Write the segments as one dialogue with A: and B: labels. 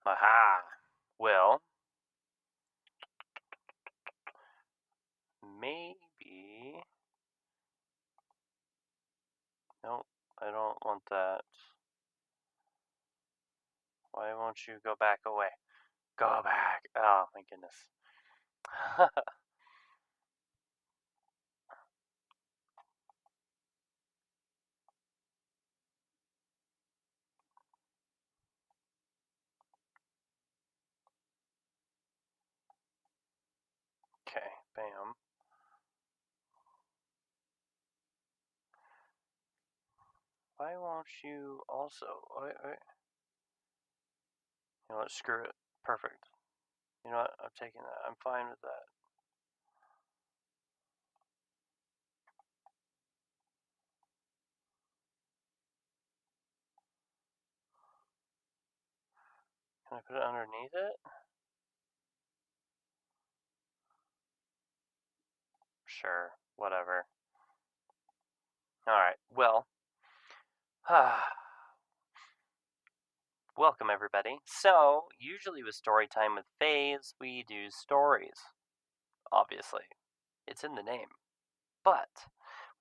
A: Aha. Well, maybe. Nope, I don't want that. Why won't you go back away? Go back. Oh, my goodness. Okay, bam. Why won't you also? Wait. You know what? Screw it. Perfect. You know what? I'm taking that. I'm fine with that. Can I put it underneath it? Sure. Whatever. Alright, well. Welcome, everybody. So, usually with Storytime with Phaze, we do stories. Obviously. It's in the name. But,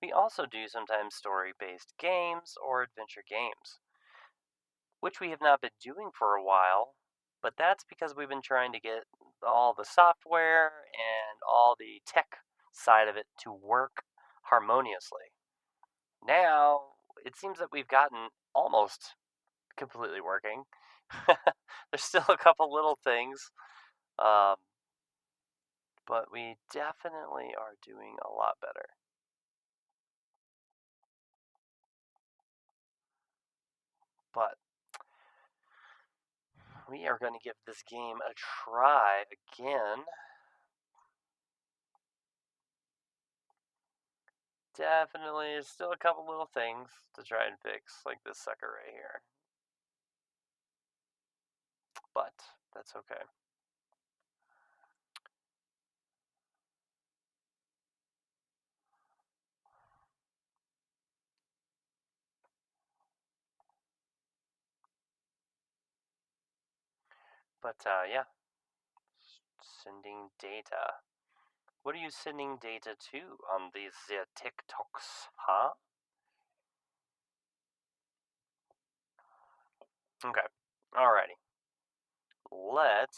A: we also do sometimes story-based games or adventure games, which we have not been doing for a while, but that's because we've been trying to get all the software and all the tech side of it to work harmoniously. Now, it seems that we've gotten almost completely working. There's still a couple little things, um, but we definitely are doing a lot better. But we are going to give this game a try again. Definitely, there's still a couple little things to try and fix, like this sucker right here. But that's okay. But yeah, sending data. What are you sending data to on these TikToks, huh? Okay, alrighty. Let's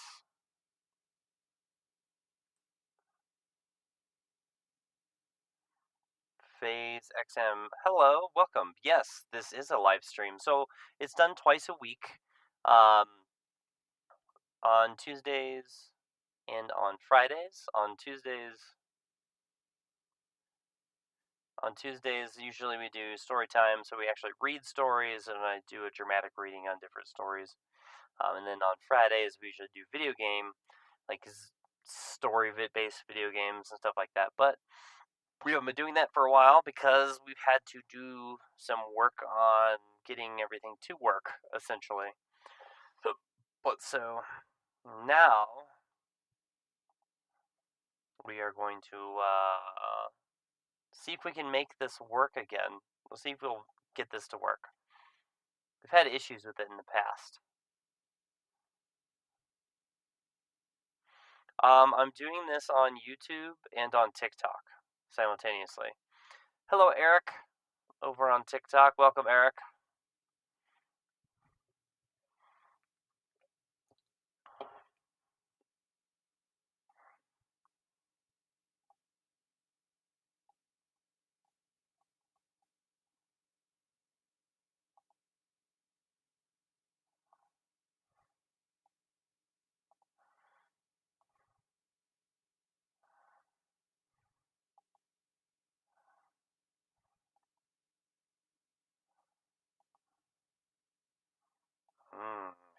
A: Phaze XM. Hello, welcome. Yes, this is a live stream. So it's done twice a week, um, on Tuesdays and on Fridays. On Tuesdays, usually we do story time, so we actually read stories, and I do a dramatic reading on different stories. And then on Fridays, we usually do video game, like story-based video games and stuff like that. But we haven't been doing that for a while because we've had to do some work on getting everything to work, essentially. But so now we are going to see if we can make this work again. We'll see if we'll get this to work. We've had issues with it in the past. I'm doing this on YouTube and on TikTok simultaneously. Hello, Eric, over on TikTok. Welcome, Eric.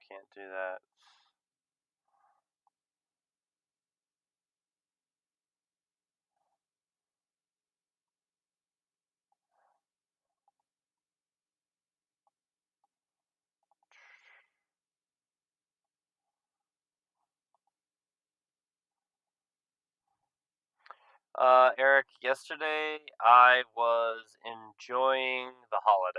A: Can't do that. Eric, yesterday I was enjoying the holiday.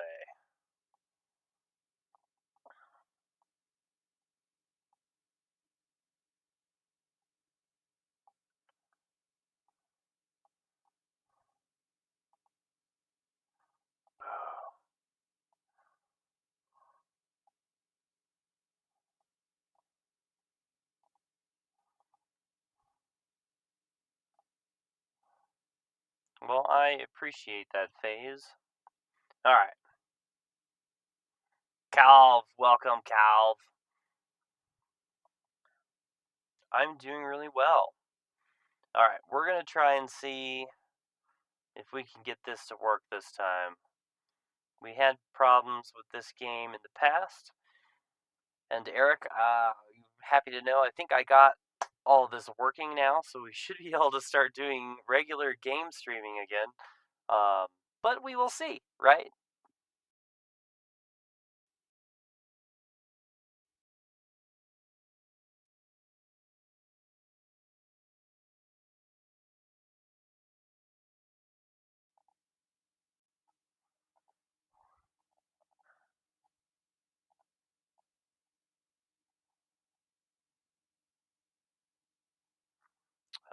A: Well, I appreciate that phase. Alright. Calv, welcome, Calv. I'm doing really well. Alright, we're gonna try and see if we can get this to work this time. We had problems with this game in the past, and Eric, happy to know I think I got all of this working now, so we should be able to start doing regular game streaming again. Um, but we will see, right?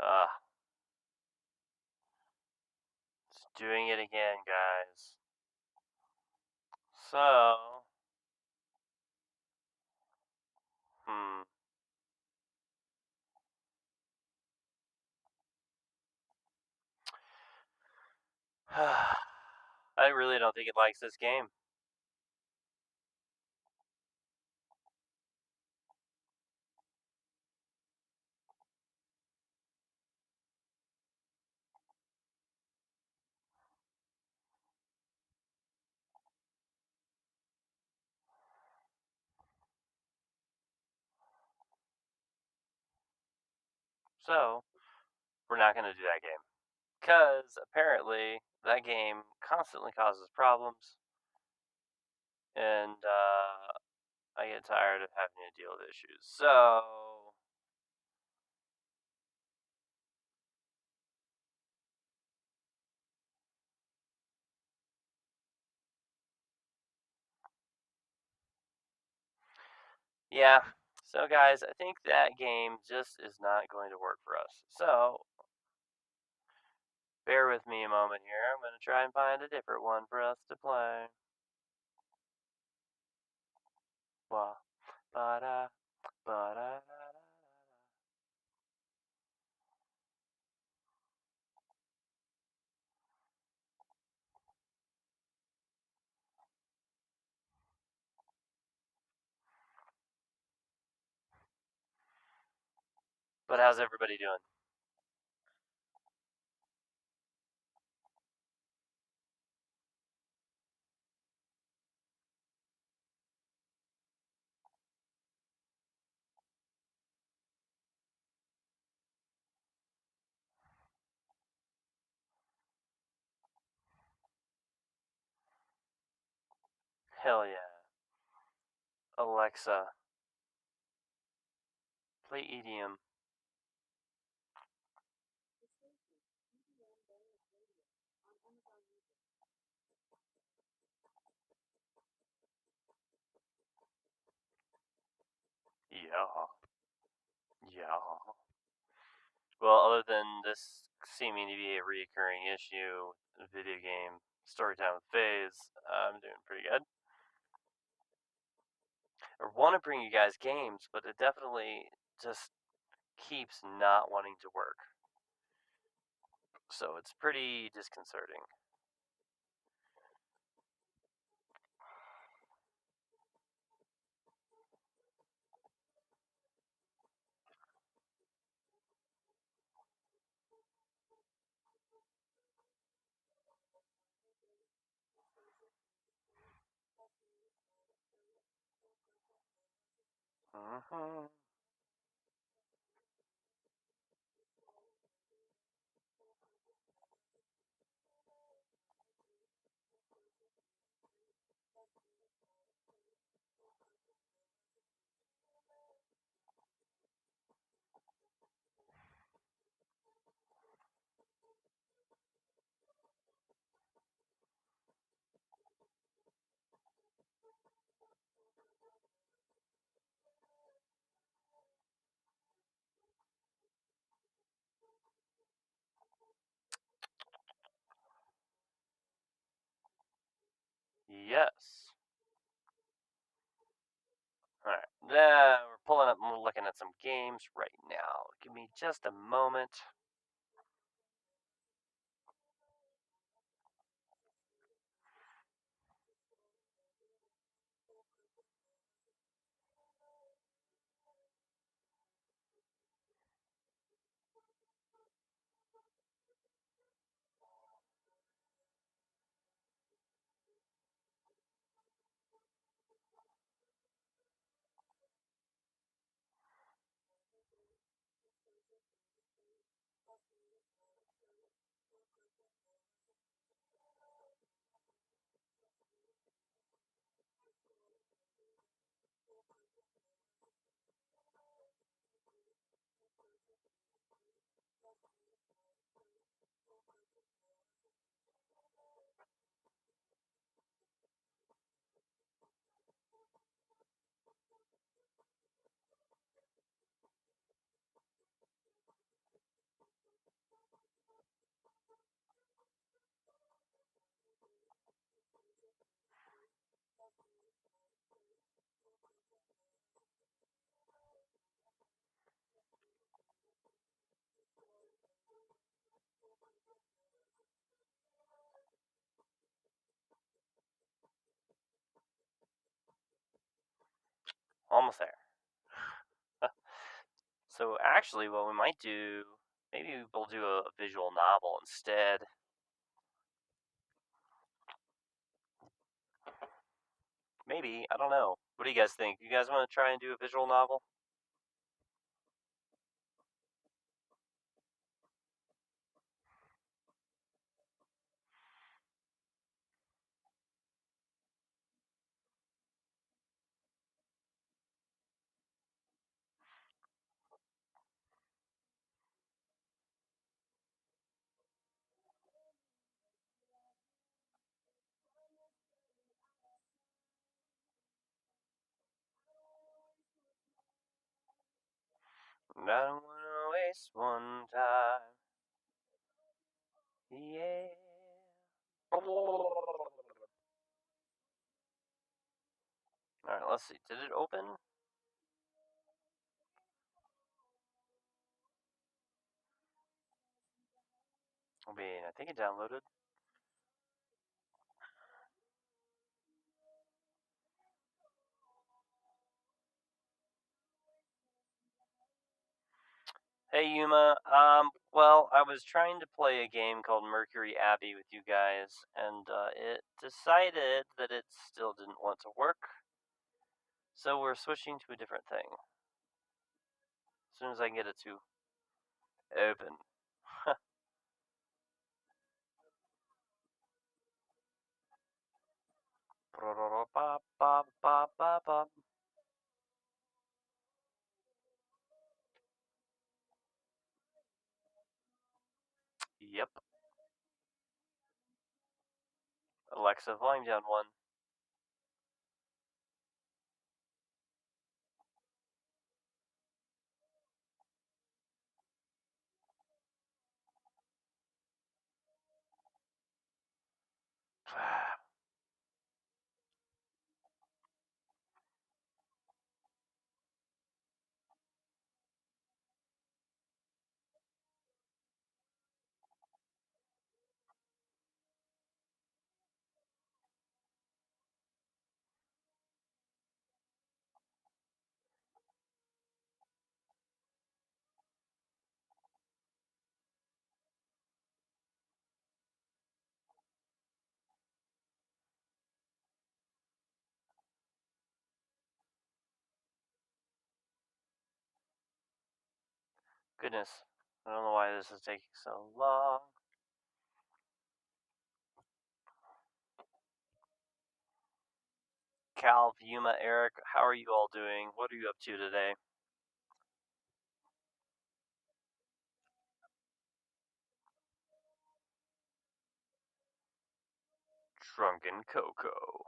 A: Uh, it's doing it again, guys. So, hmm. I really don't think it likes this game. So, we're not going to do that game. Because apparently, that game constantly causes problems, and I get tired of having to deal with issues. So, yeah. So, guys, I think that game just is not going to work for us. So, bear with me a moment here. I'm going to try and find a different one for us to play. Wah, ba-da, ba-da. But how's everybody doing? Hell yeah. Alexa, play EDM. Yeah. Yeah. Well, other than this seeming to be a reoccurring issue, video game story time with Phase, I'm doing pretty good. I want to bring you guys games, but it definitely just keeps not wanting to work. So it's pretty disconcerting. Mm-hmm. Yes. Alright. We're pulling up and we're looking at some games right now. Give me just a moment. Almost there. So actually, what we might do, maybe we'll do a visual novel instead. Maybe, I don't know. What do you guys think? You guys want to try and do a visual novel? I don't want to waste one time. Yeah. Alright, let's see. Did it open? I mean, I think it downloaded. Hey Yuma, well, I was trying to play a game called Mercury Abbey with you guys, and it decided that it still didn't want to work, so we're switching to a different thing. As soon as I can get it to open. Yep. Alexa, volume down one. Goodness, I don't know why this is taking so long. Cal, Yuma, Eric, how are you all doing? What are you up to today? Drunken Cocoa.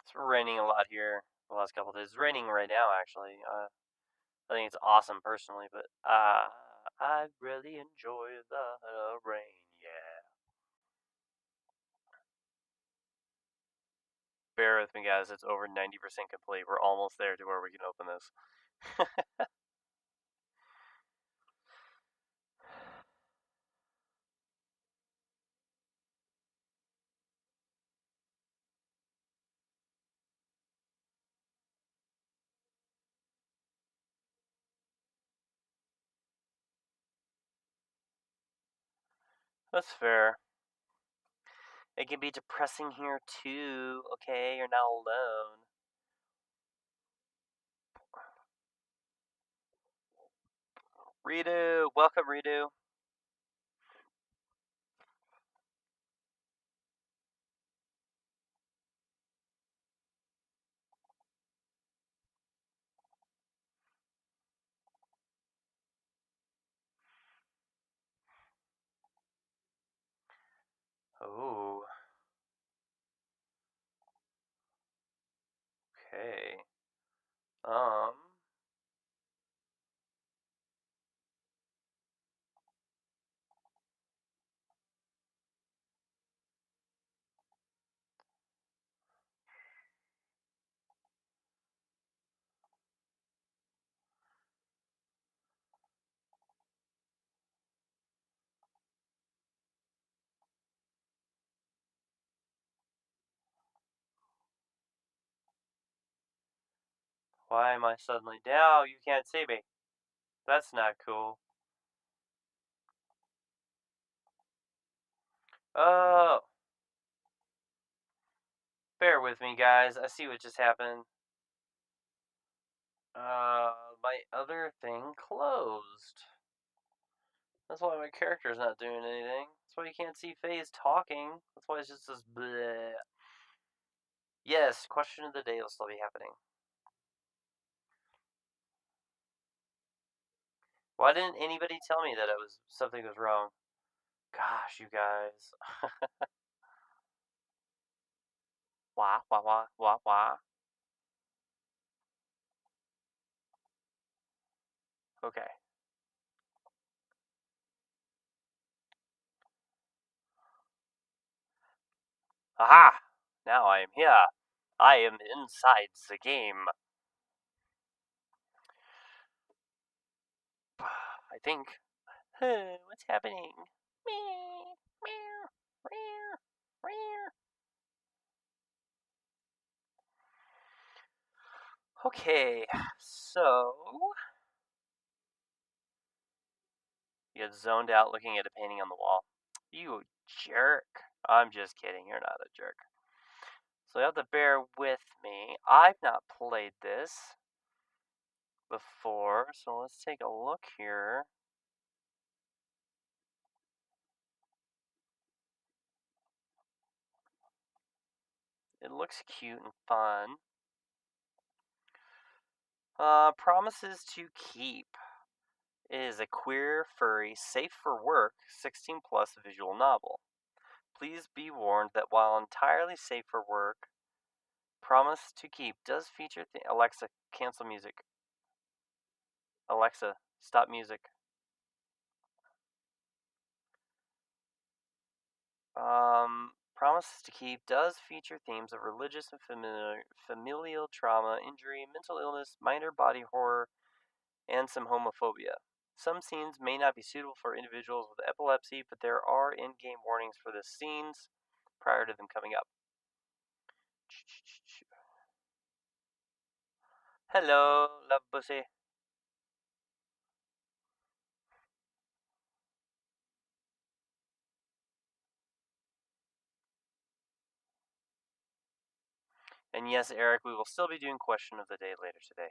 A: It's raining a lot here the last couple of days. It's raining right now, actually. I think it's awesome personally, but I really enjoy the rain. Yeah. Bear with me, guys. It's over 90% complete. We're almost there to where we can open this. That's fair. It can be depressing here too. Okay, you're not alone. Redo, welcome, Redo. Oh, okay. Um, why am I suddenly down? You can't see me. That's not cool. Oh, bear with me, guys. I see what just happened. My other thing closed. That's why my character's not doing anything. That's why you can't see Phaze talking. That's why it's just this bleh. Yes, question of the day will still be happening. Why didn't anybody tell me that something was wrong? Gosh, you guys. Wah, wah, wah, wah, wah. Okay. Aha! Now I am here. I am inside the game. I think. What's happening? Meow, meow, meow, meow. Okay, so you get zoned out looking at a painting on the wall. You jerk. I'm just kidding. You're not a jerk. So you have to bear with me. I've not played this before, so let's take a look here. It looks cute and fun. Promises to Keep is a queer, furry, safe for work, 16 plus visual novel. Please be warned that while entirely safe for work, Promise to Keep does feature Alexa, cancel music. Alexa, stop music. Promises to Keep does feature themes of religious and familial trauma, injury, mental illness, minor body horror, and some homophobia. Some scenes may not be suitable for individuals with epilepsy, but there are in-game warnings for the scenes prior to them coming up. Hello, love pussy. And yes, Eric, we will still be doing question of the day later today.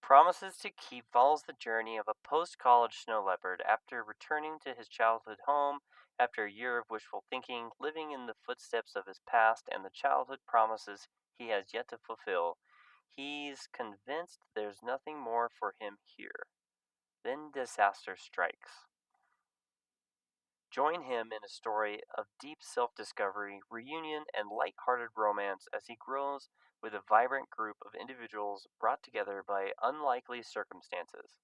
A: Promises to Keep follows the journey of a post-college snow leopard after returning to his childhood home After a year of wishful thinking, living in the footsteps of his past and the childhood promises he has yet to fulfill, he's convinced there's nothing more for him here. Then disaster strikes. Join him in a story of deep self discovery, reunion, and light-hearted romance as he grows with a vibrant group of individuals brought together by unlikely circumstances.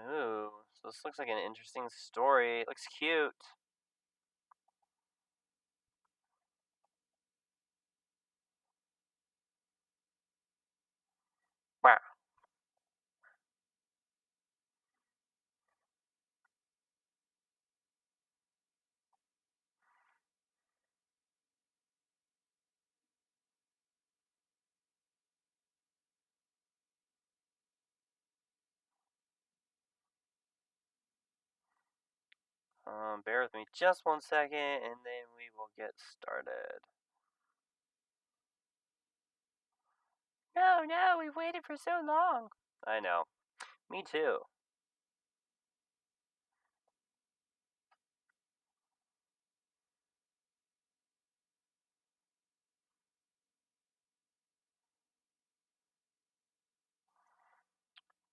A: Ooh, so this looks like an interesting story. It looks cute. Wow. Bear with me just 1 second and then we will get started. No, no, we waited for so long. I know. Me too.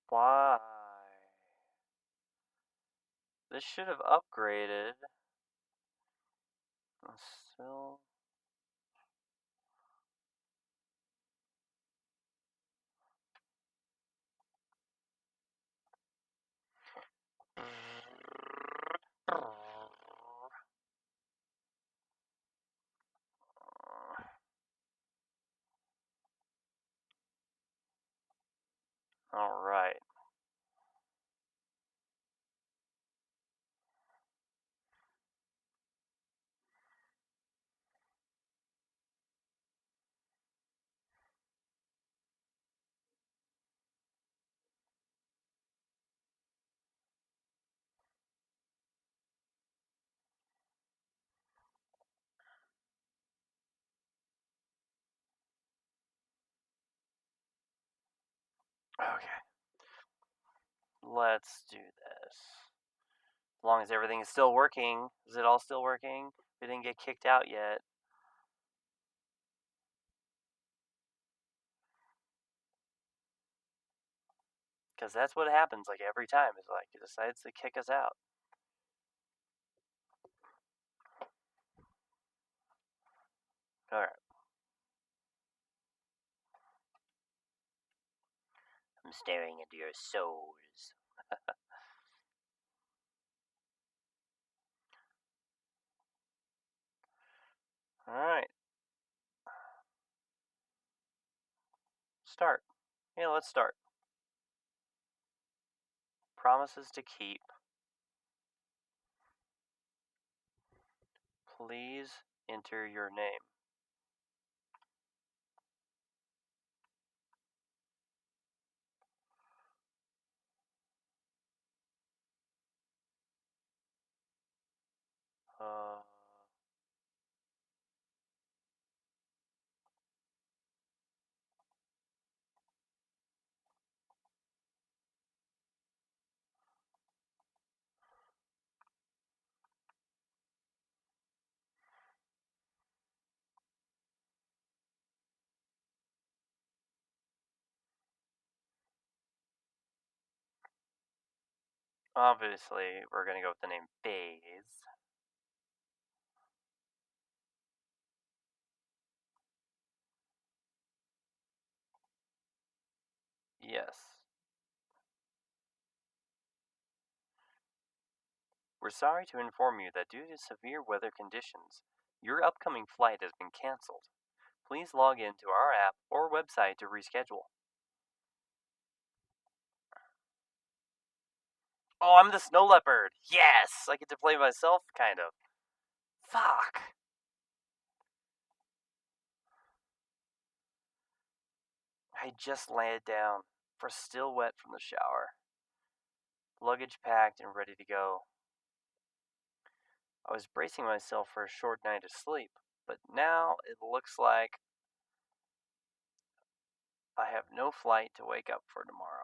A: Why? This should have upgraded. Still. All right. Okay. Let's do this. As long as everything is still working. Is it all still working? We didn't get kicked out yet. Because that's what happens like every time. Is like it decides to kick us out. Alright. I'm staring into your souls. Alright. Start. Yeah, let's start. Promises to keep. Please enter your name. Uh, Obviously, we're gonna go with the name Phaze. Yes. We're sorry to inform you that due to severe weather conditions, your upcoming flight has been canceled. Please log in to our app or website to reschedule. Oh, I'm the snow leopard! Yes! I get to play myself, kind of. Fuck! I just laid down, for still wet from the shower. Luggage packed and ready to go. I was bracing myself for a short night of sleep, but now it looks like I have no flight to wake up for tomorrow.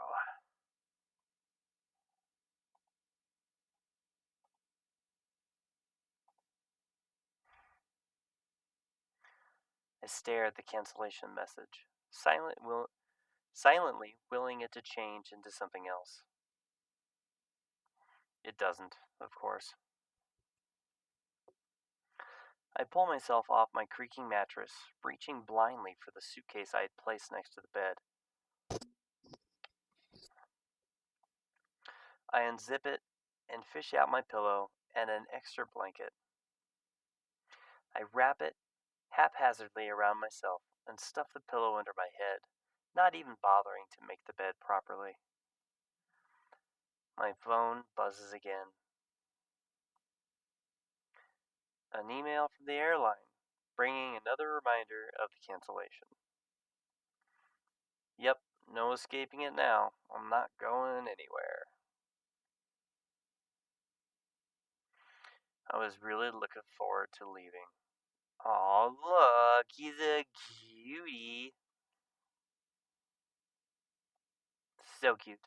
A: stare at the cancellation message, silently willing it to change into something else. It doesn't, of course. I pull myself off my creaking mattress, reaching blindly for the suitcase I had placed next to the bed. I unzip it and fish out my pillow and an extra blanket. I wrap it haphazardly around myself and stuff the pillow under my head, not even bothering to make the bed properly. My phone buzzes again. An email from the airline, bringing another reminder of the cancellation. Yep, no escaping it now. I'm not going anywhere. I was really looking forward to leaving. Aw, look, he's a cutie. So cute.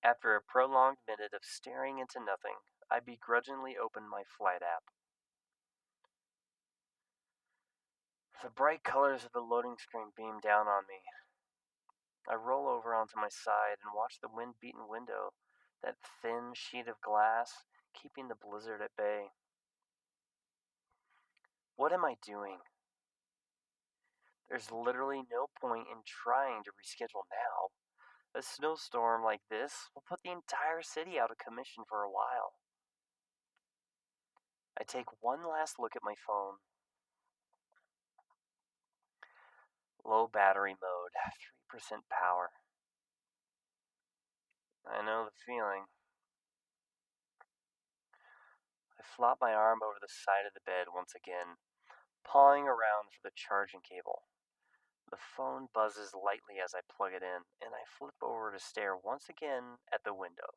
A: After a prolonged minute of staring into nothing, I begrudgingly open my flight app. The bright colors of the loading screen beam down on me. I roll over onto my side and watch the wind-beaten window, that thin sheet of glass, keeping the blizzard at bay. What am I doing? There's literally no point in trying to reschedule now. A snowstorm like this will put the entire city out of commission for a while. I take one last look at my phone. Low battery mode, 3% power. I know the feeling. I flop my arm over the side of the bed once again, pawing around for the charging cable. The phone buzzes lightly as I plug it in, and I flip over to stare once again at the window.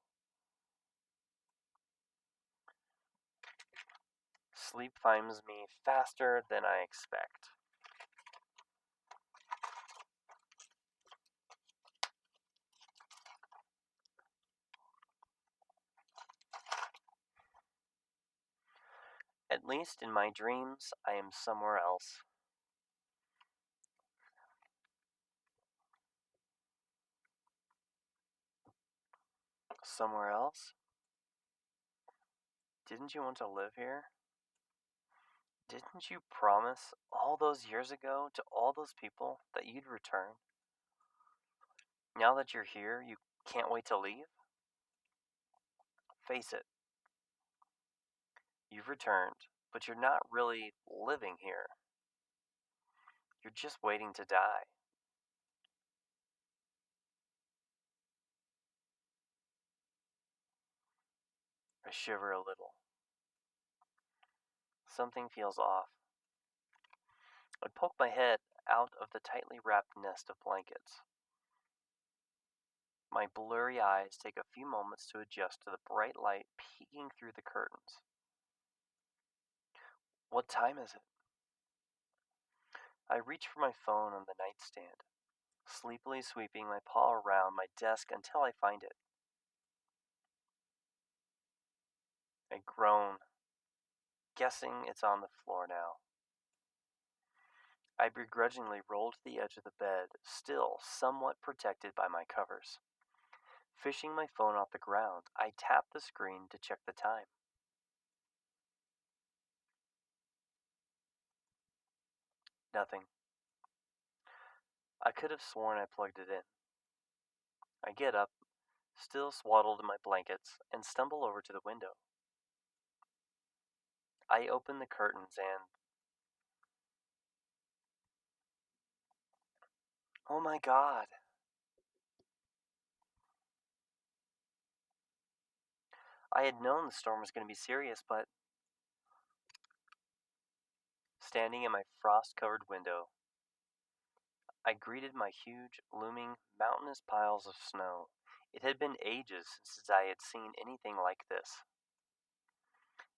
A: Sleep finds me faster than I expect. At least in my dreams, I am somewhere else. Somewhere else? Didn't you want to live here? Didn't you promise all those years ago to all those people that you'd return? Now that you're here, you can't wait to leave? Face it, you've returned, but you're not really living here. You're just waiting to die. I shiver a little. Something feels off. I poke my head out of the tightly wrapped nest of blankets. My blurry eyes take a few moments to adjust to the bright light peeking through the curtains. What time is it? I reach for my phone on the nightstand, sleepily sweeping my paw around my desk until I find it. I groan, guessing it's on the floor now. I begrudgingly roll to the edge of the bed, still somewhat protected by my covers. Fishing my phone off the ground, I tap the screen to check the time. Nothing. I could have sworn I plugged it in. I get up, still swaddled in my blankets, and stumble over to the window. I open the curtains and... oh my god! I had known the storm was going to be serious, but... standing in my frost-covered window, I greeted my huge, looming, mountainous piles of snow. It had been ages since I had seen anything like this.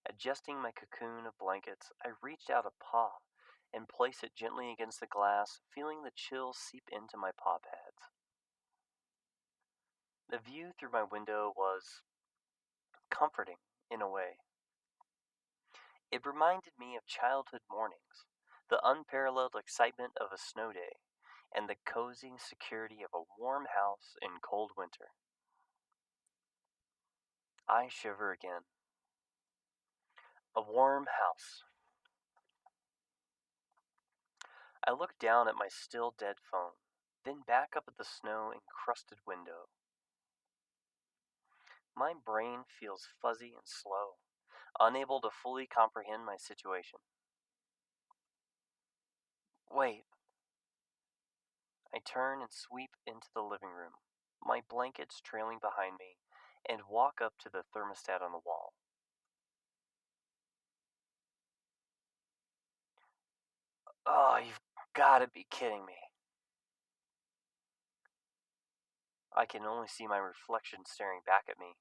A: Adjusting my cocoon of blankets, I reached out a paw and placed it gently against the glass, feeling the chill seep into my paw pads. The view through my window was comforting in a way. It reminded me of childhood mornings, the unparalleled excitement of a snow day, and the cozy security of a warm house in cold winter. I shiver again. A warm house. I look down at my still dead phone, then back up at the snow encrusted window. My brain feels fuzzy and slow, unable to fully comprehend my situation. Wait. I turn and sweep into the living room, my blankets trailing behind me, and walk up to the thermostat on the wall. Oh, you've got to be kidding me. I can only see my reflection staring back at me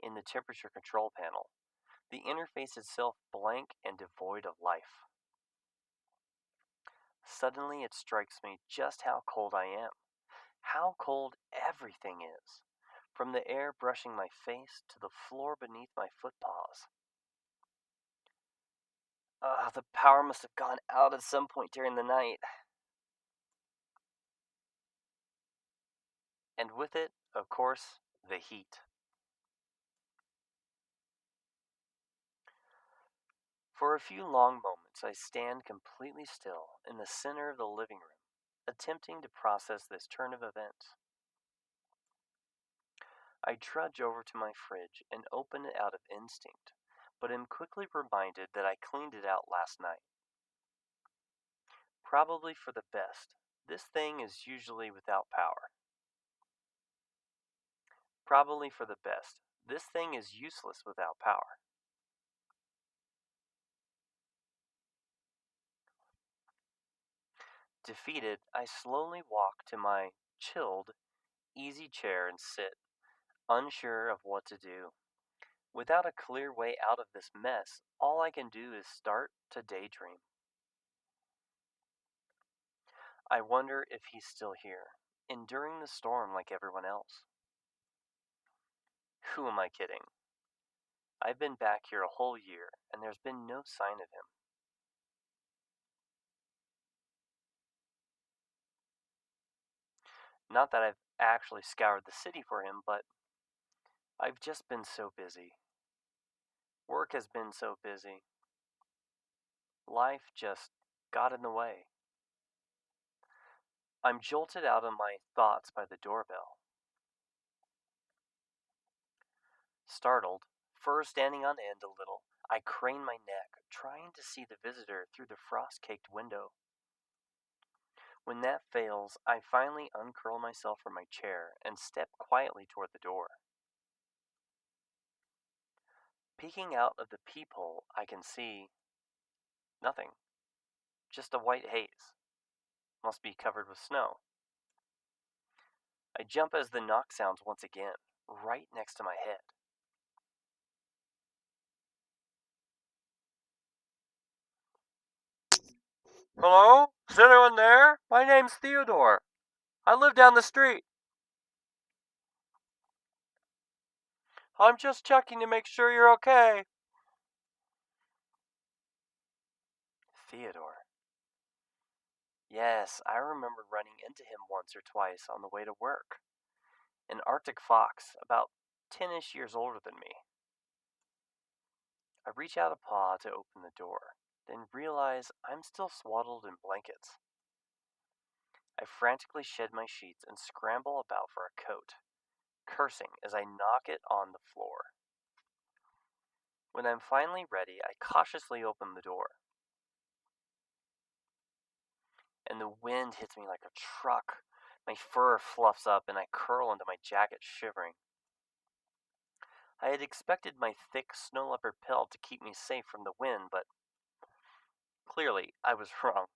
A: in the temperature control panel, the interface itself blank and devoid of life. Suddenly it strikes me just how cold I am, how cold everything is, from the air brushing my face to the floor beneath my footpaws. The power must have gone out at some point during the night. And with it, of course, the heat. For a few long moments, I stand completely still in the center of the living room, attempting to process this turn of events. I trudge over to my fridge and open it out of instinct, but am quickly reminded that I cleaned it out last night. Probably for the best. This thing is usually without power. Probably for the best. This thing is useless without power. Defeated, I slowly walk to my chilled, easy chair and sit, unsure of what to do. Without a clear way out of this mess, all I can do is start to daydream. I wonder if he's still here, enduring the storm like everyone else. Who am I kidding? I've been back here a whole year, and there's been no sign of him. Not that I've actually scoured the city for him, but I've just been so busy. Work has been so busy. Life just got in the way. I'm jolted out of my thoughts by the doorbell. Startled, fur standing on end a little, I crane my neck, trying to see the visitor through the frost-caked window. When that fails, I finally uncurl myself from my chair and step quietly toward the door. Peeking out of the peephole, I can see nothing. Just a white haze. Must be covered with snow. I jump as the knock sounds once again, right next to my head. Hello? Is anyone there? My name's Theodore. I live down the street. I'm just checking to make sure you're okay. Theodore. Yes, I remember running into him once or twice on the way to work. An Arctic fox, about 10-ish years older than me. I reach out a paw to open the door, then realize I'm still swaddled in blankets. I frantically shed my sheets and scramble about for a coat, cursing as I knock it on the floor. When I'm finally ready, I cautiously open the door, and the wind hits me like a truck. My fur fluffs up, and I curl into my jacket, shivering. I had expected my thick snow leopard pelt to keep me safe from the wind, but clearly I was wrong.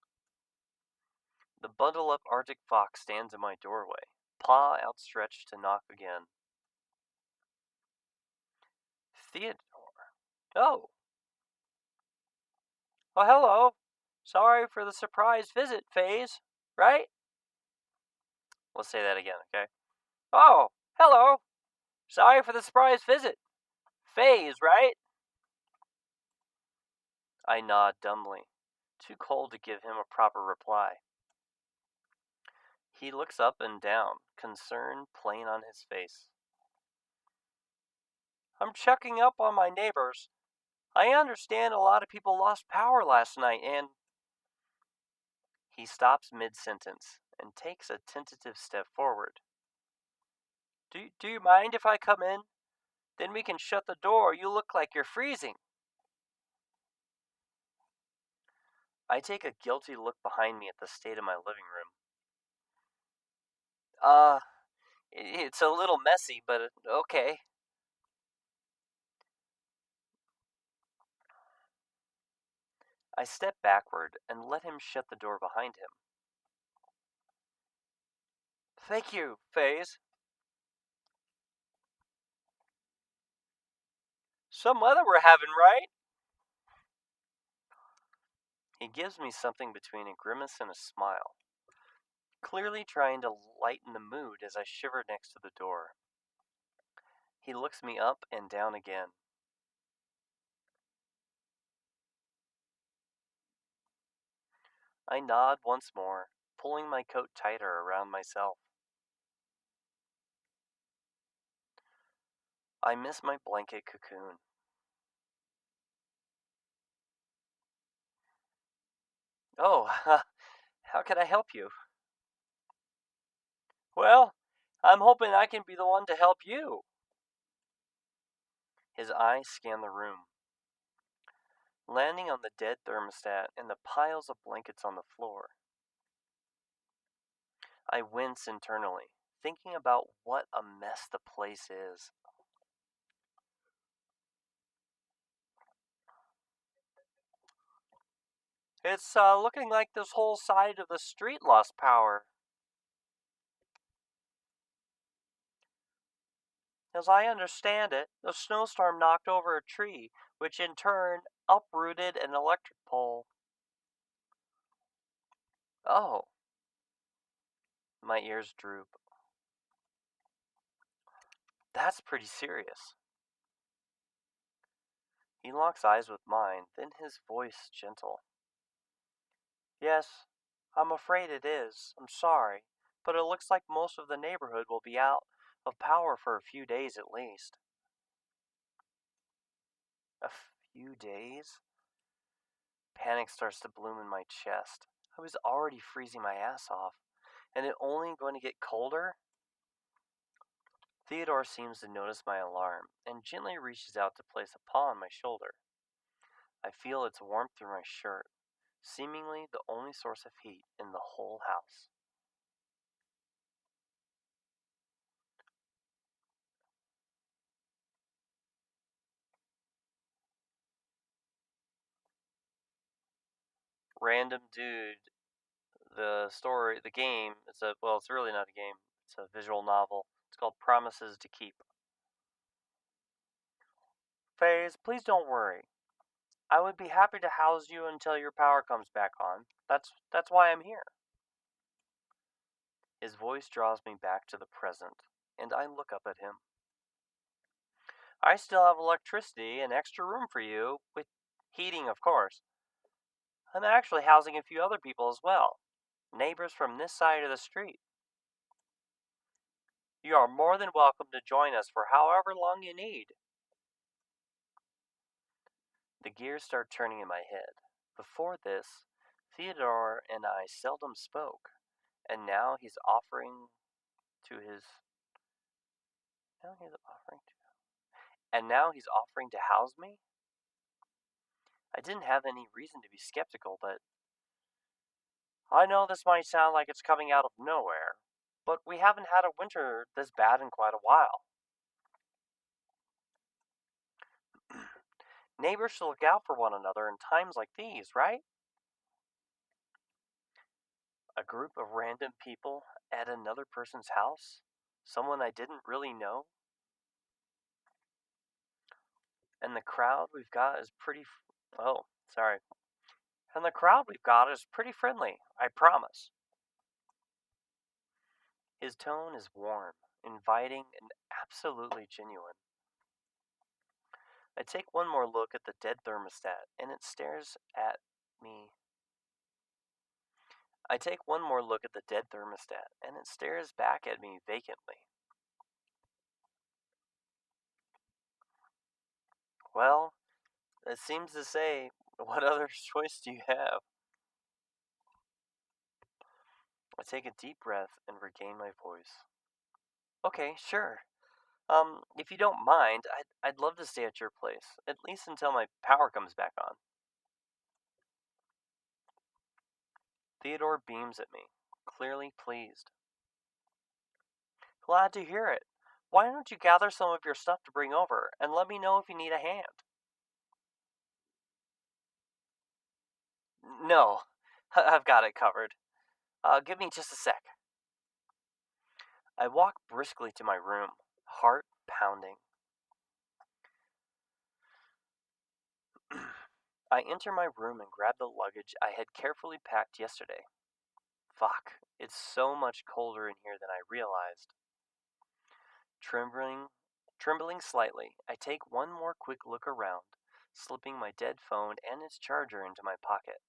A: The bundle up Arctic fox stands in my doorway, paw outstretched to knock again. Theodore. Oh. Oh, hello. Sorry for the surprise visit, Phaze. Right? Let's say that again, okay? Oh, hello. Sorry for the surprise visit. Phaze, right? I nod dumbly, too cold to give him a proper reply. He looks up and down, concern plain on his face. I'm checking up on my neighbors. I understand a lot of people lost power last night and. He stops mid sentence and takes a tentative step forward. Do you mind if I come in? Then we can shut the door. You look like you're freezing. I take a guilty look behind me at the state of my living room. Uh, it's a little messy, but okay. I step backward and let him shut the door behind him. Thank you, Phaze. Some weather we're having, right? He gives me something between a grimace and a smile, clearly trying to lighten the mood as I shiver next to the door. He looks me up and down again. I nod once more, pulling my coat tighter around myself. I miss my blanket cocoon. Oh, how can I help you? Well, I'm hoping I can be the one to help you. His eyes scan the room, landing on the dead thermostat and the piles of blankets on the floor. I wince internally, thinking about what a mess the place is. It's looking like this whole side of the street lost power. As I understand it, a snowstorm knocked over a tree, which in turn uprooted an electric pole. Oh, my ears droop. That's pretty serious. He locks eyes with mine, then his voice gentle. Yes, I'm afraid it is. I'm sorry, but it looks like most of the neighborhood will be out of power for a few days at least. A few days? Panic starts to bloom in my chest. I was already freezing my ass off, and it only going to get colder? Theodore seems to notice my alarm and gently reaches out to place a paw on my shoulder. I feel its warmth through my shirt, seemingly the only source of heat in the whole house. Random dude, the story, the game, it's really not a game, it's a visual novel. It's called Promises to Keep. Phase, please don't worry. I would be happy to house you until your power comes back on. That's why I'm here. His voice draws me back to the present, and I look up at him. I still have electricity and extra room for you, with heating, of course. I'm actually housing a few other people as well, neighbors from this side of the street. You are more than welcome to join us for however long you need. The gears start turning in my head. Before this, Theodore and I seldom spoke, and now he's offering to his now he's offering to and now he's offering to house me? I didn't have any reason to be skeptical, but I know this might sound like it's coming out of nowhere, but we haven't had a winter this bad in quite a while. Neighbors should look out for one another in times like these, right? A group of random people at another person's house? Someone I didn't really know? And the crowd we've got is pretty. Oh, sorry. And the crowd we've got is pretty friendly, I promise. His tone is warm, inviting, and absolutely genuine. I take one more look at the dead thermostat, and it stares at me. I take one more look at the dead thermostat, and it stares back at me vacantly. Well, it seems to say, what other choice do you have? I take a deep breath and regain my voice. Okay, sure. If you don't mind, I'd love to stay at your place, at least until my power comes back on. Theodore beams at me, clearly pleased. Glad to hear it. Why don't you gather some of your stuff to bring over, and let me know if you need a hand? No, I've got it covered. Give me just a sec. I walk briskly to my room, heart pounding. I enter my room and grab the luggage I had carefully packed yesterday. Fuck, it's so much colder in here than I realized. Trembling, trembling slightly, I take one more quick look around, slipping my dead phone and its charger into my pocket.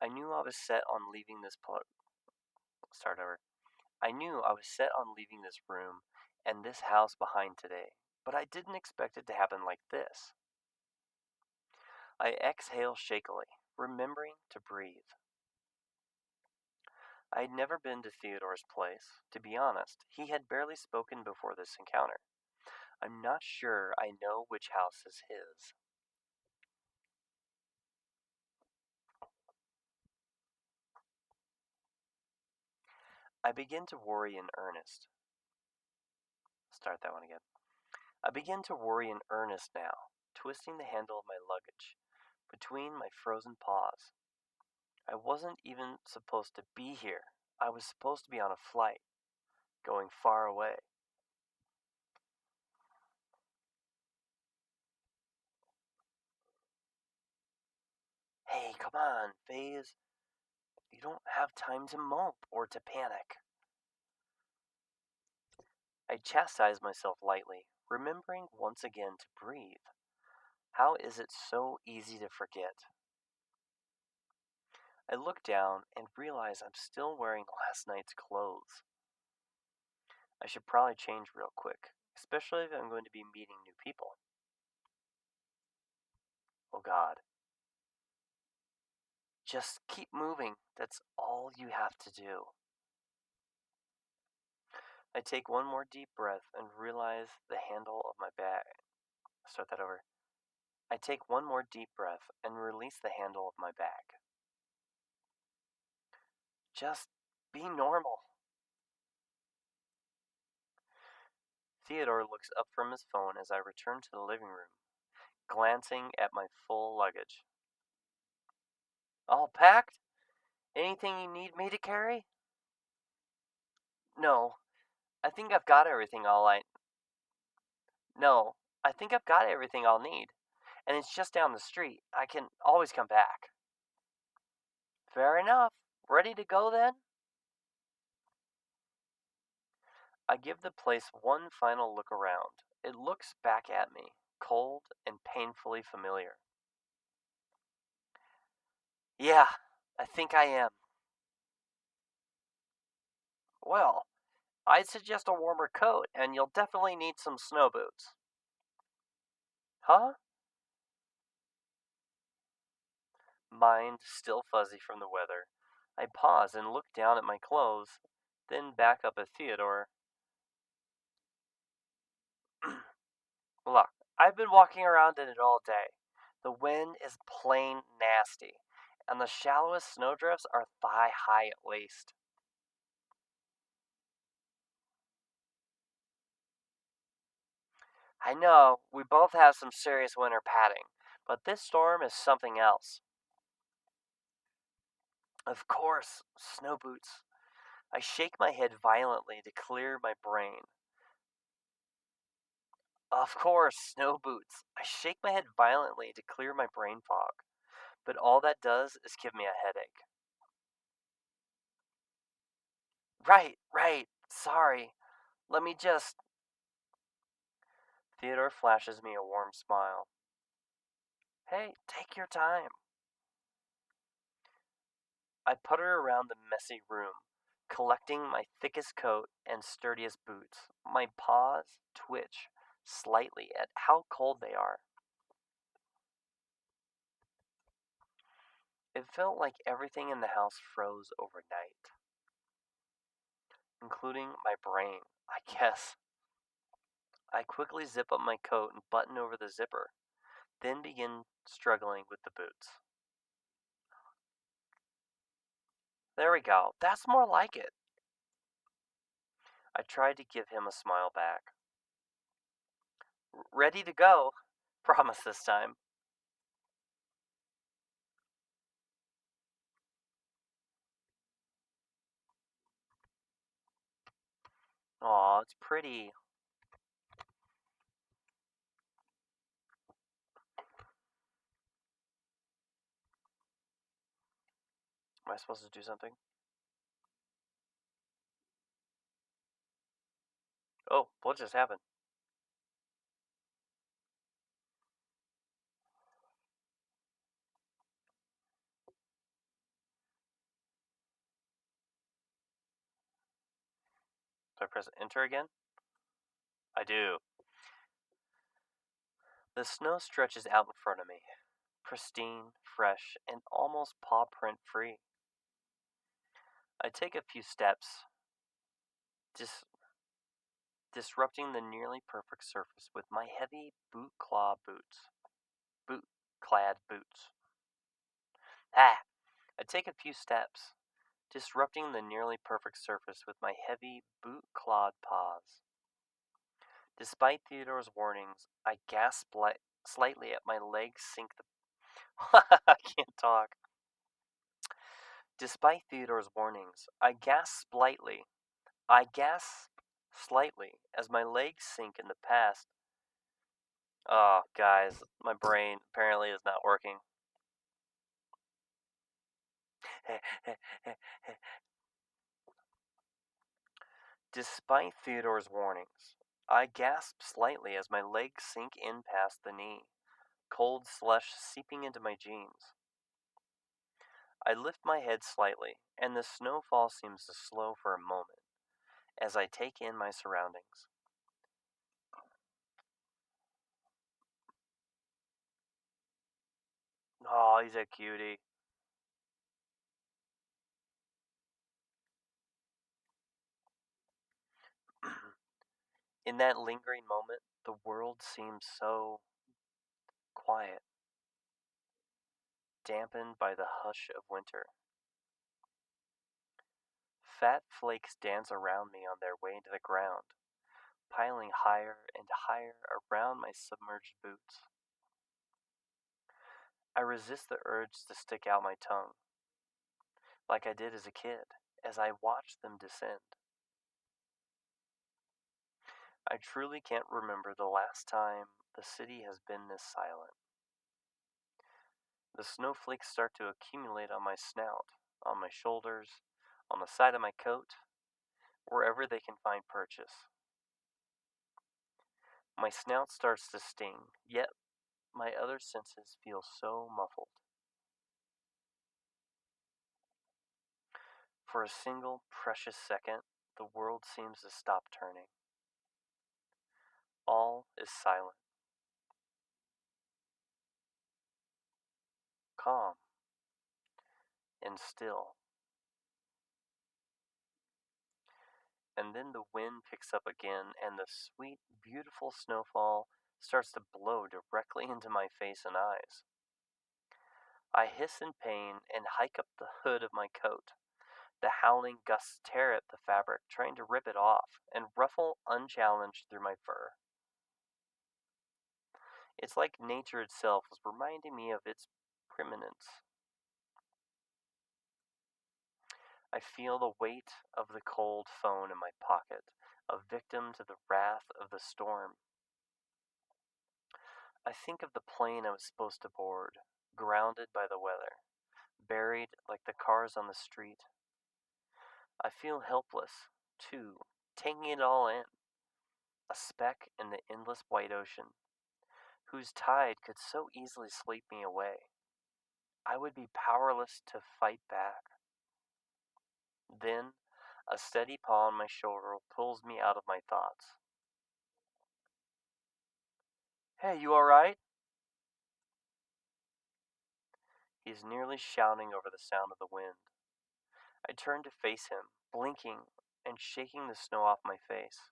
A: I knew I was set on leaving this start over. I knew I was set on leaving this room and this house behind today, but I didn't expect it to happen like this. I exhale shakily, remembering to breathe. I had never been to Theodore's place. To be honest, he had barely spoken before this encounter. I'm not sure I know which house is his. I begin to worry in earnest. Start that one again. I begin to worry in earnest now, twisting the handle of my luggage between my frozen paws. I wasn't even supposed to be here. I was supposed to be on a flight, going far away. Hey, come on, Phaze. You don't have time to mope or to panic. I chastise myself lightly, remembering once again to breathe. How is it so easy to forget? I look down and realize I'm still wearing last night's clothes. I should probably change real quick, especially if I'm going to be meeting new people. Oh god. Just keep moving. That's all you have to do. I take one more deep breath and realize the handle of my bag. Start that over. I take one more deep breath and release the handle of my bag. Just be normal. Theodore looks up from his phone as I return to the living room, glancing at my full luggage. All packed? Anything you need me to carry? No, I think I've got everything all I. No, I think I've got everything I'll need, and it's just down the street. I can always come back. Fair enough. Ready to go then? I give the place one final look around. It looks back at me, cold and painfully familiar. Yeah, I think I am. Well, I'd suggest a warmer coat, and you'll definitely need some snow boots. Huh? Mind still fuzzy from the weather. I pause and look down at my clothes, then back up at Theodore. Look, I've been walking around in it all day. The wind is plain nasty, and the shallowest snowdrifts are thigh high at least. I know we both have some serious winter padding, but this storm is something else. Of course, snow boots. I shake my head violently to clear my brain. Of course, snow boots. I shake my head violently to clear my brain fog, but all that does is give me a headache. Right, right. Sorry. Let me just. Theodore flashes me a warm smile. Hey, take your time. I putter around the messy room, collecting my thickest coat and sturdiest boots. My paws twitch slightly at how cold they are. It felt like everything in the house froze overnight, including my brain, I guess. I quickly zip up my coat and button over the zipper, then begin struggling with the boots. There we go. That's more like it. I tried to give him a smile back. Ready to go. Promise this time. Aw, it's pretty. Am I supposed to do something? Oh, what just happened? Do I press enter again? I do. The snow stretches out in front of me, pristine, fresh, and almost paw print free. I take a few steps, dis- disrupting the nearly perfect surface with my heavy boot clad boots. Ah! I take a few steps, disrupting the nearly perfect surface with my heavy boot clawed paws. Despite Theodore's warnings, I gasp slightly at my legs sink the. I can't talk. Despite Theodore's warnings, I gasp slightly as my legs sink in the past. Oh, guys, my brain apparently is not working. Despite Theodore's warnings, I gasp slightly as my legs sink in past the knee, cold slush seeping into my jeans. I lift my head slightly, and the snowfall seems to slow for a moment as I take in my surroundings. Oh, he's a cutie. In that lingering moment, the world seems so quiet, dampened by the hush of winter. Fat flakes dance around me on their way to the ground, piling higher and higher around my submerged boots. I resist the urge to stick out my tongue, like I did as a kid, as I watch them descend. I truly can't remember the last time the city has been this silent. The snowflakes start to accumulate on my snout, on my shoulders, on the side of my coat, wherever they can find purchase. My snout starts to sting, yet my other senses feel so muffled. For a single precious second, the world seems to stop turning. All is silent, calm, and still. And then the wind picks up again, and the sweet, beautiful snowfall starts to blow directly into my face and eyes. I hiss in pain and hike up the hood of my coat. The howling gusts tear at the fabric, trying to rip it off, and ruffle unchallenged through my fur. It's like nature itself was reminding me of its preeminence. I feel the weight of the cold phone in my pocket, a victim to the wrath of the storm. I think of the plane I was supposed to board, grounded by the weather, buried like the cars on the street. I feel helpless, too, taking it all in. a speck in the endless white ocean, whose tide could so easily sweep me away. I would be powerless to fight back. Then, a steady paw on my shoulder pulls me out of my thoughts. Hey, you alright? He is nearly shouting over the sound of the wind. I turn to face him, blinking and shaking the snow off my face.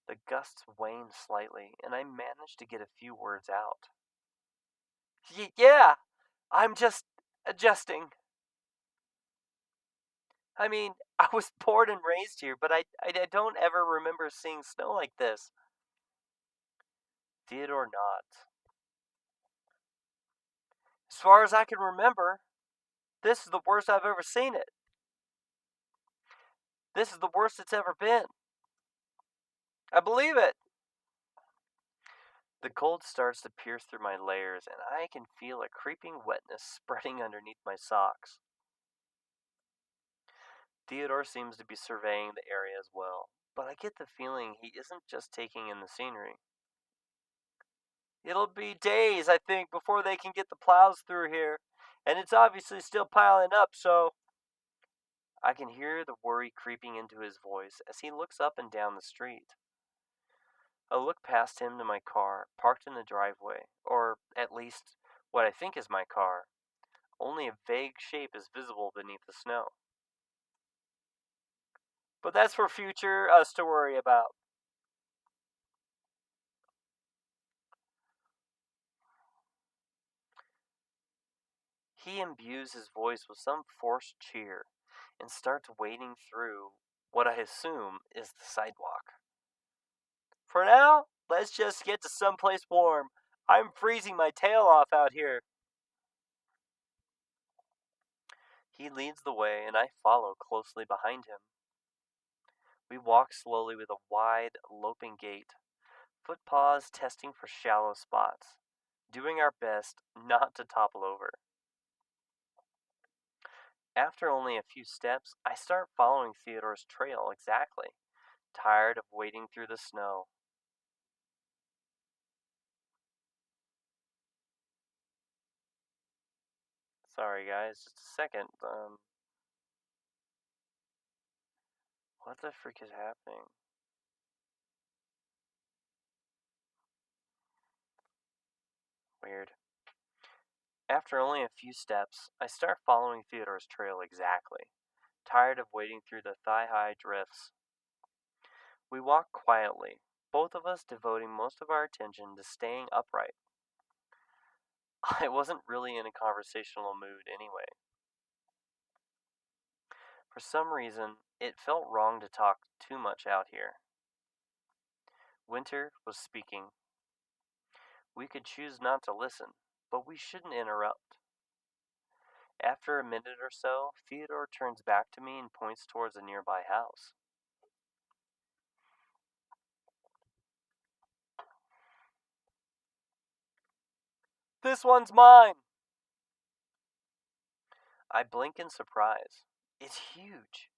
A: The gusts wane slightly, and I manage to get a few words out. Yeah, I'm just adjusting. I mean, I was born and raised here, but I don't ever remember seeing snow like this. Theodore nods. As far as I can remember, this is the worst I've ever seen it. This is the worst it's ever been. I believe it. The cold starts to pierce through my layers, and I can feel a creeping wetness spreading underneath my socks. Theodore seems to be surveying the area as well, but I get the feeling he isn't just taking in the scenery. It'll be days, I think, before they can get the plows through here, and it's obviously still piling up, so. I can hear the worry creeping into his voice as he looks up and down the street. I look past him to my car, parked in the driveway, or at least what I think is my car. Only a vague shape is visible beneath the snow. But that's for future us to worry about. He imbues his voice with some forced cheer and starts wading through what I assume is the sidewalk. For now, let's just get to someplace warm. I'm freezing my tail off out here. He leads the way, and I follow closely behind him. We walk slowly with a wide, loping gait, footpaws testing for shallow spots, doing our best not to topple over. After only a few steps, I start following Theodore's trail exactly, tired of wading through the snow. Sorry, guys, just a second. What the frick is happening? Weird. After only a few steps, I start following Theodore's trail exactly, tired of wading through the thigh-high drifts. We walk quietly, both of us devoting most of our attention to staying upright. I wasn't really in a conversational mood anyway. For some reason, it felt wrong to talk too much out here. Winter was speaking. We could choose not to listen, but we shouldn't interrupt. After a minute or so, Theodore turns back to me and points towards a nearby house. This one's mine! I blink in surprise. It's huge.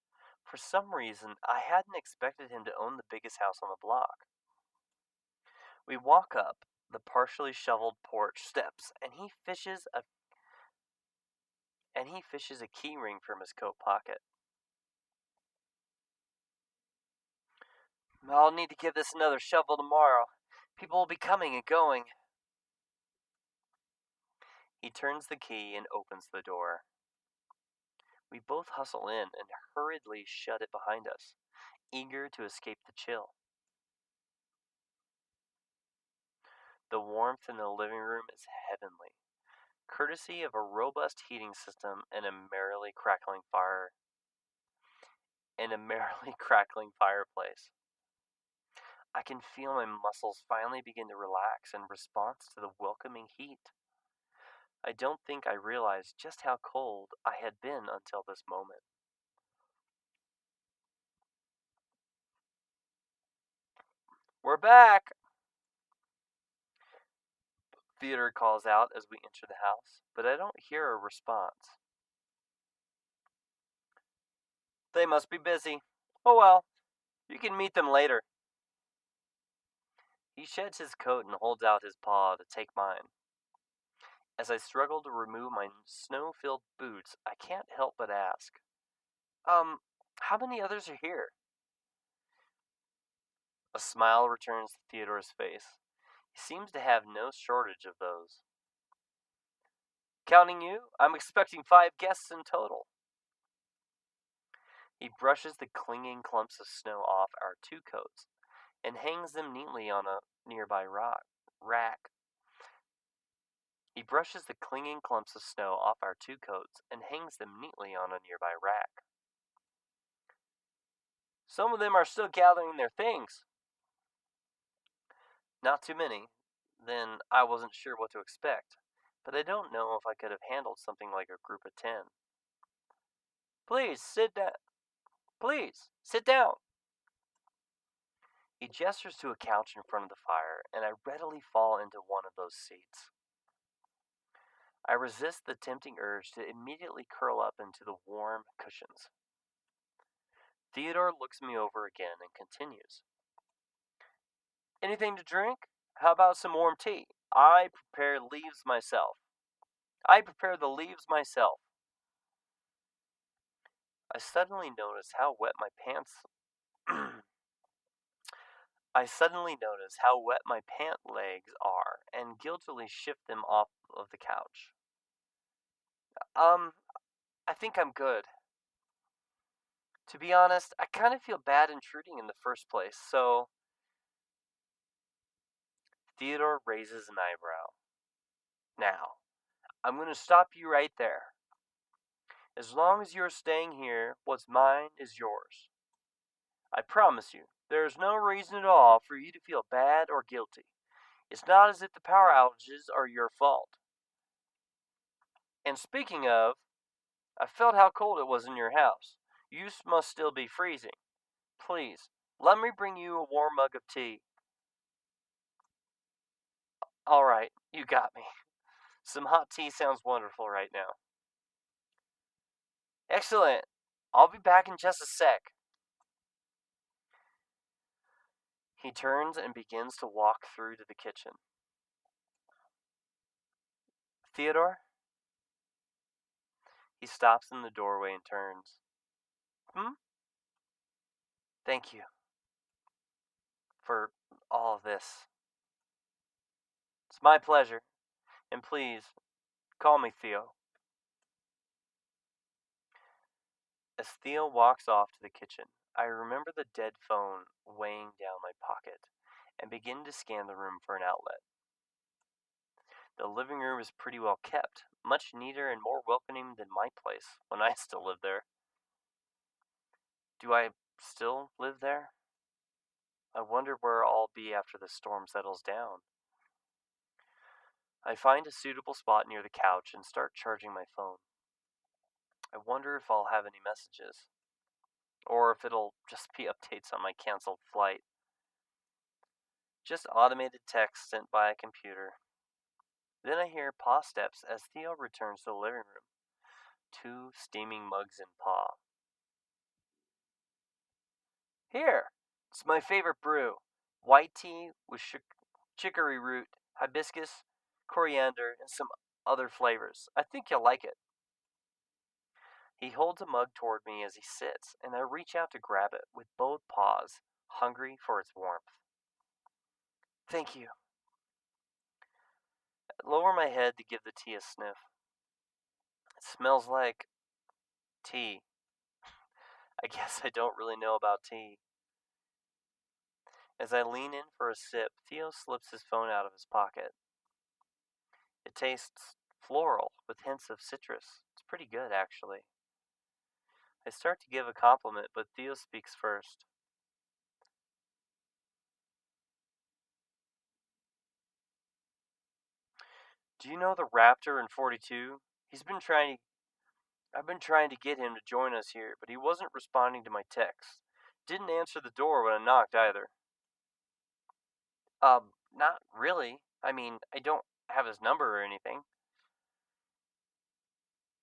A: For some reason, I hadn't expected him to own the biggest house on the block. We walk up the partially shoveled porch steps, and he fishes a key ring from his coat pocket. I'll need to give this another shovel tomorrow. People will be coming and going. He turns the key and opens the door. We both hustle in and hurriedly shut it behind us, eager to escape the chill. The warmth in the living room is heavenly, courtesy of a robust heating system and a merrily crackling fireplace. I can feel my muscles finally begin to relax in response to the welcoming heat. I don't think I realized just how cold I had been until this moment. We're back! Theodore calls out as we enter the house, but I don't hear a response. They must be busy. Oh well, you can meet them later. He sheds his coat and holds out his paw to take mine. As I struggle to remove my snow-filled boots, I can't help but ask, how many others are here? A smile returns to Theodore's face. He seems to have no shortage of those. Counting you, I'm expecting 5 guests in total. He brushes the clinging clumps of snow off our 2 coats and hangs them neatly on a nearby rack. He brushes the clinging clumps of snow off our 2 coats and hangs them neatly on a nearby rack. Some of them are still gathering their things. Not too many. Then I wasn't sure what to expect, but I don't know if I could have handled something like a group of 10. Please sit down. Please sit down. He gestures to a couch in front of the fire, and I readily fall into one of those seats. I resist the tempting urge to immediately curl up into the warm cushions. Theodore looks me over again and continues. Anything to drink? How about some warm tea? I prepare the leaves myself. I suddenly notice how wet my pants I suddenly notice how wet my pant legs are and guiltily shift them off of the couch. Um, I think I'm good. To be honest, I kind of feel bad intruding in the first place, so. Theodore raises an eyebrow. Now, I'm going to stop you right there. As long as you're staying here, what's mine is yours. I promise you, there is no reason at all for you to feel bad or guilty. It's not as if the power outages are your fault. And speaking of, I felt how cold it was in your house. You must still be freezing. Please, let me bring you a warm mug of tea. All right, you got me. Some hot tea sounds wonderful right now. Excellent. I'll be back in just a sec. He turns and begins to walk through to the kitchen. Theodore? He stops in the doorway and turns. Thank you for all of this. It's my pleasure. And please, call me Theo. As Theo walks off to the kitchen, I remember the dead phone weighing down my pocket and begin to scan the room for an outlet. The living room is pretty well kept, much neater and more welcoming than my place when I still lived there. Do I still live there? I wonder where I'll be after the storm settles down. I find a suitable spot near the couch and start charging my phone. I wonder if I'll have any messages, or if it'll just be updates on my canceled flight. Just automated text sent by a computer. Then I hear paw steps as Theo returns to the living room, 2 steaming mugs in paw. Here, it's my favorite brew. White tea with chicory root, hibiscus, coriander, and some other flavors. I think you'll like it. He holds a mug toward me as he sits, and I reach out to grab it with both paws, hungry for its warmth. Thank you. I lower my head to give the tea a sniff. It smells like tea. I guess I don't really know about tea. As I lean in for a sip, Theo slips his phone out of his pocket. It tastes floral with hints of citrus. It's pretty good, actually. I start to give a compliment, but Theo speaks first. Do you know the Raptor in 42? I've been trying to get him to join us here, but he wasn't responding to my texts. Didn't answer the door when I knocked either. Not really. I mean, I don't have his number or anything.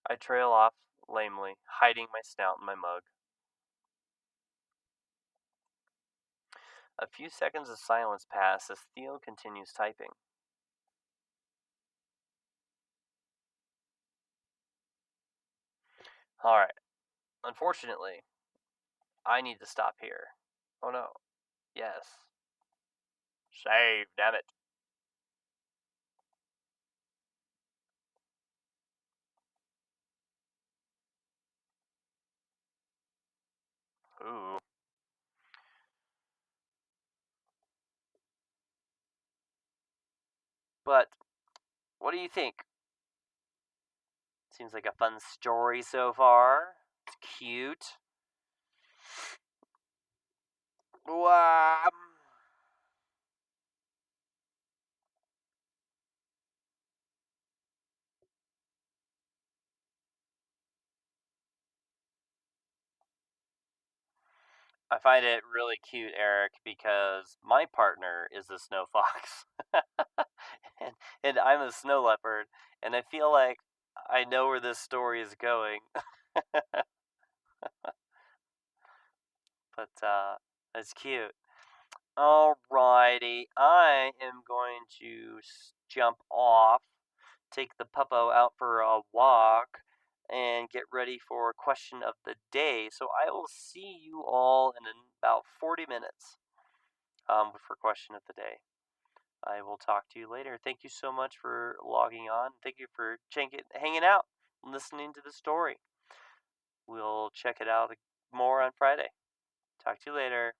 A: I trail off lamely, hiding my snout in my mug. A few seconds of silence pass as Theo continues typing. Alright. Unfortunately, I need to stop here. Oh no. Yes. Save, damn it. Ooh. But, what do you think? Seems like a fun story so far. It's cute. Wow. I find it really cute, Eric, because my partner is a snow fox. and, and I'm a snow leopard, and I feel like I know where this story is going. But it's cute. Alrighty, I am going to jump off, take the puppo out for a walk, and get ready for question of the day. So I will see you all in about 40 minutes for question of the day. I will talk to you later. Thank you so much for logging on. Thank you for hanging out, listening to the story. We'll check it out more on Friday. Talk to you later.